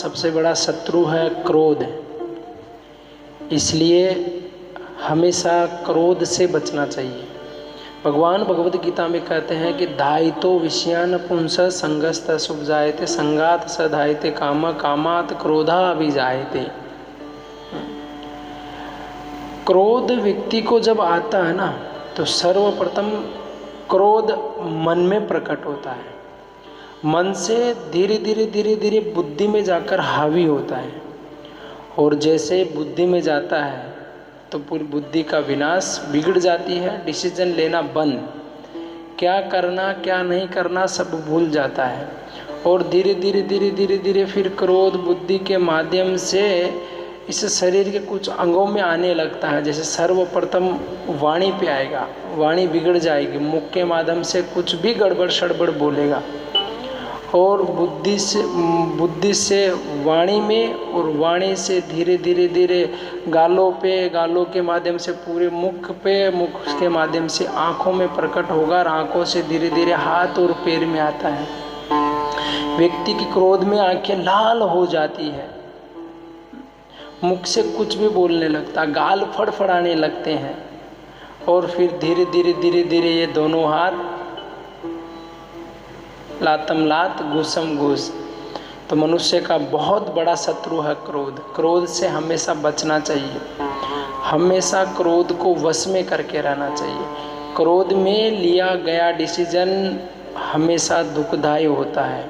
सबसे बड़ा शत्रु है क्रोध, इसलिए हमेशा क्रोध से बचना चाहिए। भगवान भगवद गीता में कहते हैं कि धायितो विषयान पुंस संगस्त शुभ जायते संगात सधायते काम कामात क्रोधा अभिजायते। क्रोध व्यक्ति को जब आता है ना तो सर्वप्रथम क्रोध मन में प्रकट होता है, मन से धीरे धीरे बुद्धि में जाकर हावी होता है, और जैसे बुद्धि में जाता है तो पूरी बुद्धि का विनाश, बिगड़ जाती है, डिसीजन लेना बंद, क्या करना क्या नहीं करना सब भूल जाता है। और धीरे धीरे फिर क्रोध बुद्धि के माध्यम से इस शरीर के कुछ अंगों में आने लगता है। जैसे सर्वप्रथम वाणी पे आएगा, वाणी बिगड़ जाएगी, मुख के माध्यम से कुछ भी गड़बड़ सड़बड़ बोलेगा, और बुद्धि से वाणी में, और वाणी से धीरे धीरे गालों पे, गालों के माध्यम से पूरे मुख पे, मुख के माध्यम से आँखों में प्रकट होगा, और आँखों से धीरे धीरे हाथ और पैर में आता है। व्यक्ति की क्रोध में आंखें लाल हो जाती है, मुख से कुछ भी बोलने लगता, गाल फड़फड़ाने लगते हैं, और फिर धीरे धीरे ये दोनों हाथ लातम लात घूसम घूस। तो मनुष्य का बहुत बड़ा शत्रु है क्रोध। क्रोध से हमेशा बचना चाहिए, हमेशा क्रोध को वश में करके रहना चाहिए। क्रोध में लिया गया डिसीजन हमेशा दुखदायी होता है,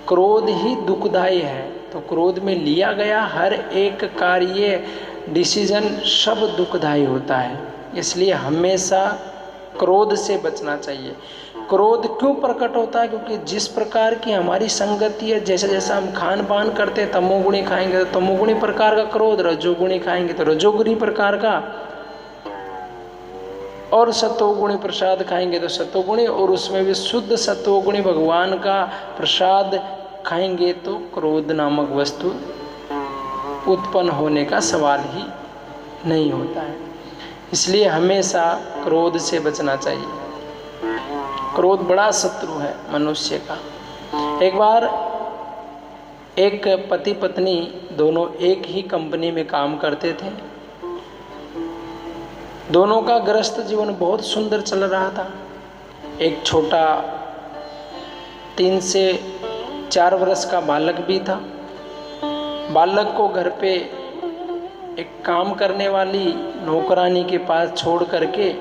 क्रोध ही दुखदायी है। तो क्रोध में लिया गया हर एक कार्य, डिसीजन सब दुखदायी होता है, इसलिए हमेशा क्रोध से बचना चाहिए। क्रोध क्यों प्रकट होता है? क्योंकि जिस प्रकार की हमारी संगति है, जैसे जैसा हम खान पान करते हैं, तमोगुणी खाएंगे तो तमोगुणी प्रकार का क्रोध, रजोगुणी खाएंगे तो रजोगुणी प्रकार का, और सत्वगुणी प्रसाद खाएंगे तो सत्वगुणी, और उसमें भी शुद्ध सत्वगुणी भगवान का प्रसाद खाएंगे तो क्रोध नामक वस्तु उत्पन्न होने का सवाल ही नहीं होता है। इसलिए हमेशा क्रोध से बचना चाहिए। क्रोध बड़ा शत्रु है मनुष्य का। एक बार एक पति पत्नी दोनों एक ही कंपनी में काम करते थे। दोनों का गृहस्थ जीवन बहुत सुंदर चल रहा था। एक छोटा 3 से 4 वर्ष का बालक भी था। बालक को घर पे एक काम करने वाली नौकरानी के पास छोड़ करके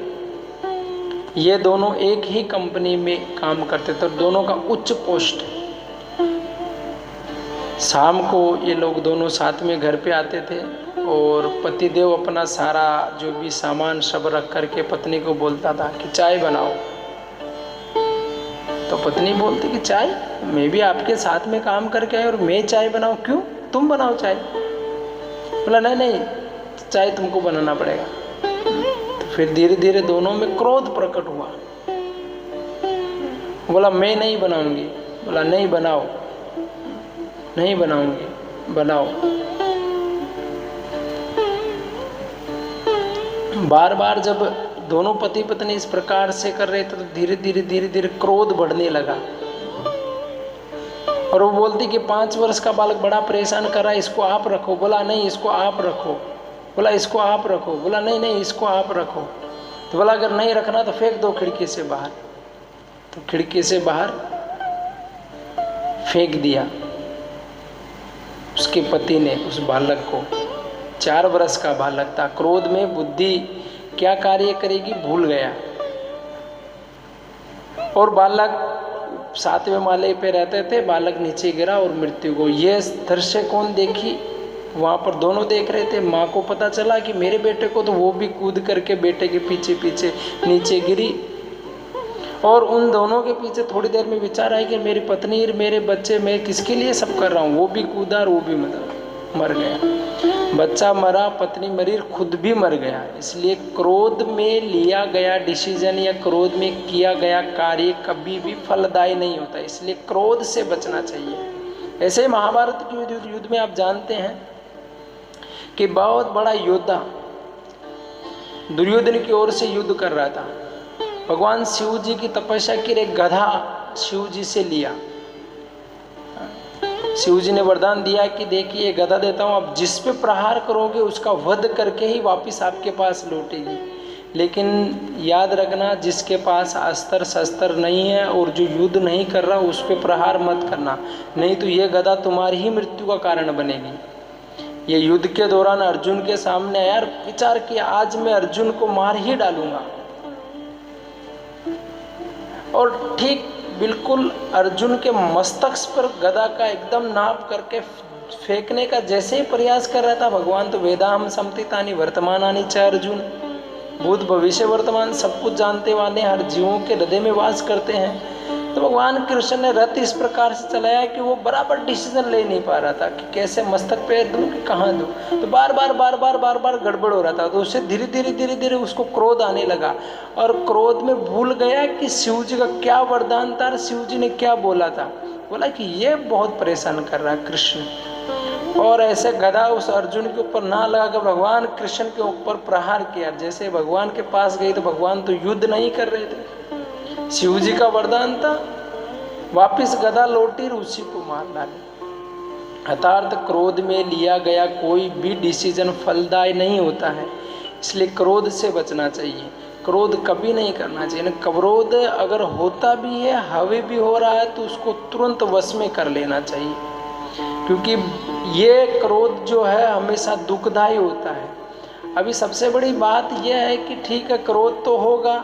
ये दोनों एक ही कंपनी में काम करते थे, दोनों का उच्च पोस्ट। शाम को ये लोग दोनों साथ में घर पे आते थे, और पतिदेव अपना सारा जो भी सामान सब रख करके पत्नी को बोलता था कि चाय बनाओ। तो पत्नी बोलती कि चाय, मैं भी आपके साथ में काम करके आई और मैं चाय बनाऊं? क्यों, तुम बनाओ चाय। बोला नहीं, चाय तुमको बनाना पड़ेगा। तो फिर धीरे धीरे दोनों में क्रोध प्रकट हुआ। बोला मैं नहीं बनाऊंगी। बोला नहीं बनाओ, नहीं बनाऊंगी, बनाओ। बार बार जब दोनों पति पत्नी इस प्रकार से कर रहे थे तो धीरे धीरे क्रोध बढ़ने लगा, और वो बोलती कि 5 वर्ष का बालक बड़ा परेशान कर रहा है, इसको आप रखो। बोला नहीं, इसको आप रखो। बोला इसको आप रखो। बोला नहीं, इसको आप रखो। तो बोला अगर नहीं रखना तो फेंक दो खिड़की से बाहर। तो खिड़की से बाहर फेंक दिया उसके पति ने उस बालक को। 4 वर्ष का बालक था। क्रोध में बुद्धि क्या कार्य करेगी भूल गया, और बालक 7वें माले पे रहते थे। बालक नीचे गिरा और मृत्यु को। ये दृश्य कौन देखी? वहाँ पर दोनों देख रहे थे। माँ को पता चला कि मेरे बेटे को, तो वो भी कूद करके बेटे के पीछे पीछे नीचे गिरी, और उन दोनों के पीछे थोड़ी देर में विचार आया कि मेरी पत्नी और मेरे बच्चे, मैं किसके लिए सब कर रहा हूँ। वो भी कूदा और वो भी मर गया। बच्चा मरा, पत्नी मरी, खुद भी मर गया। इसलिए क्रोध में लिया गया डिसीजन या क्रोध में किया गया कार्य कभी भी फलदायी नहीं होता। इसलिए क्रोध से बचना चाहिए। ऐसे महाभारत के युद्ध में आप जानते हैं कि बहुत बड़ा योद्धा दुर्योधन की ओर से युद्ध कर रहा था। भगवान शिव जी की तपस्या की एक गधा शिव जी से लिया। शिव जी ने वरदान दिया कि देखिए गदा देता हूँ, आप जिस पे प्रहार करोगे उसका वध करके ही वापस आपके पास लौटेगी। लेकिन याद रखना, जिसके पास अस्त्र शस्त्र नहीं है और जो युद्ध नहीं कर रहा उस पे प्रहार मत करना, नहीं तो ये गदा तुम्हारी ही मृत्यु का कारण बनेगी। ये युद्ध के दौरान अर्जुन के सामने यार विचार किया, आज मैं अर्जुन को मार ही डालूंगा। और ठीक बिल्कुल अर्जुन के मस्तक पर गदा का एकदम नाप करके फेंकने का जैसे ही प्रयास कर रहा था, भगवान तो वेदाहम समतितानि वर्तमानानि च अर्जुन, भूत भविष्य वर्तमान सब कुछ जानते वाले, हर जीवों के हृदय में वास करते हैं। तो भगवान कृष्ण ने रथ इस प्रकार से चलाया कि वो बराबर डिसीजन ले नहीं पा रहा था कि कैसे मस्तक पे दूं कि कहाँ दूं, तो बार बार गड़बड़ हो रहा था। तो उससे धीरे धीरे उसको क्रोध आने लगा और क्रोध में भूल गया कि शिव जी का क्या वरदान था और शिव जी ने क्या बोला था। बोला कि ये बहुत परेशान कर रहा है कृष्ण, और ऐसे गदा उस अर्जुन के ऊपर ना लगाकर भगवान कृष्ण के ऊपर प्रहार किया। जैसे भगवान के पास गई तो भगवान तो युद्ध नहीं कर रहे थे, शिव जी का वरदान था, वापिस गदा लौटी और उसी को मार डाली। अर्थात क्रोध में लिया गया कोई भी डिसीजन फलदायी नहीं होता है, इसलिए क्रोध से बचना चाहिए, क्रोध कभी नहीं करना चाहिए। क्रोध अगर होता भी है, हावी भी हो रहा है, तो उसको तुरंत वश में कर लेना चाहिए, क्योंकि ये क्रोध जो है हमेशा दुखदायी होता है। अभी सबसे बड़ी बात यह है कि ठीक है क्रोध तो होगा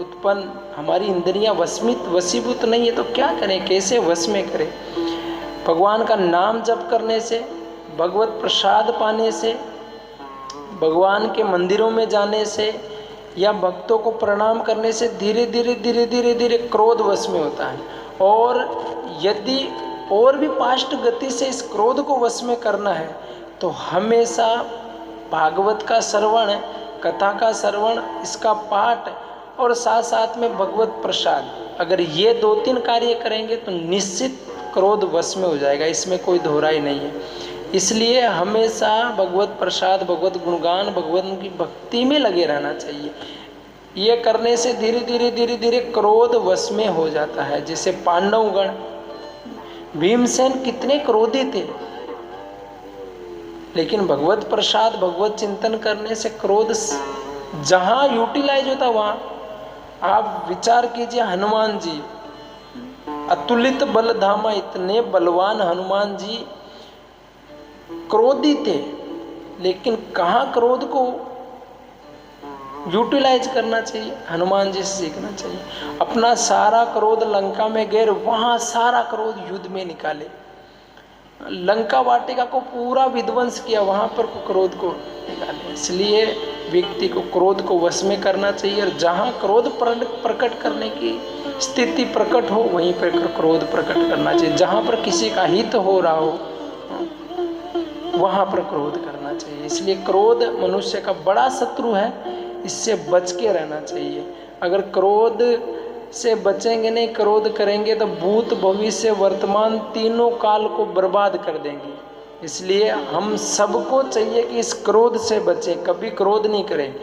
उत्पन्न, हमारी इंद्रियां वशीभूत नहीं है, तो क्या करें, कैसे वश में करें। भगवान का नाम जप करने से, भगवत प्रसाद पाने से, भगवान के मंदिरों में जाने से या भक्तों को प्रणाम करने से धीरे धीरे क्रोध वश में होता है। और यदि और भी फास्ट गति से इस क्रोध को वश में करना है तो हमेशा भागवत का श्रवण, कथा का श्रवण, इसका पाठ और साथ साथ में भगवत प्रसाद, अगर ये 2-3 कार्य करेंगे तो निश्चित क्रोध वश में हो जाएगा, इसमें कोई दोहराई नहीं है। इसलिए हमेशा भगवत प्रसाद, भगवत गुणगान, भगवान की भक्ति में लगे रहना चाहिए। ये करने से धीरे धीरे क्रोध वश में हो जाता है। जैसे पांडवगण, भीमसेन कितने क्रोधी थे, लेकिन भगवत प्रसाद, भगवत चिंतन करने से क्रोध जहाँ यूटिलाइज होता वहाँ, आप विचार कीजिए, हनुमान जी अतुलित बल धामा, इतने बलवान हनुमान जी क्रोधी थे, लेकिन कहाँ क्रोध को यूटिलाइज करना चाहिए, हनुमान जी से सीखना चाहिए। अपना सारा क्रोध लंका में गए, वहाँ सारा क्रोध युद्ध में निकाले, लंका वाटिका को पूरा विध्वंस किया, वहाँ पर क्रोध को निकाले। इसलिए व्यक्ति को क्रोध को वश में करना चाहिए, और जहाँ क्रोध प्रकट करने की स्थिति प्रकट हो वहीं पर क्रोध प्रकट करना चाहिए। जहाँ पर किसी का हित हो रहा हो वहाँ पर क्रोध करना चाहिए। इसलिए क्रोध मनुष्य का बड़ा शत्रु है, इससे बच के रहना चाहिए। अगर क्रोध से बचेंगे नहीं, क्रोध करेंगे तो भूत भविष्य वर्तमान तीनों काल को बर्बाद कर देंगे। इसलिए हम सबको चाहिए कि इस क्रोध से बचें, कभी क्रोध नहीं करें।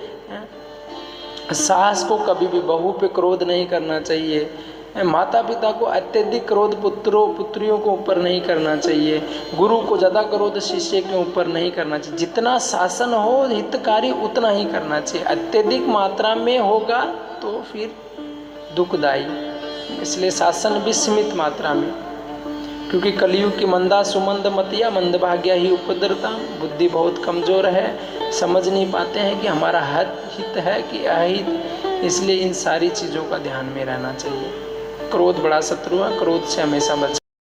सास को कभी भी बहू पे क्रोध नहीं करना चाहिए, माता पिता को अत्यधिक क्रोध पुत्रों पुत्रियों को ऊपर नहीं करना चाहिए, गुरु को ज़्यादा क्रोध शिष्य के ऊपर नहीं करना चाहिए। जितना शासन हो हितकारी उतना ही करना चाहिए, अत्यधिक मात्रा में होगा तो फिर दुखदायी। इसलिए शासन भी सीमित मात्रा में, क्योंकि कलयुग की मंदा सुमंद मतिया मंदभाग्या ही उपद्रता, बुद्धि बहुत कमज़ोर है, समझ नहीं पाते हैं कि हमारा हित है कि अहित। इसलिए इन सारी चीज़ों का ध्यान में रहना चाहिए। क्रोध बड़ा शत्रु है, क्रोध से हमेशा बच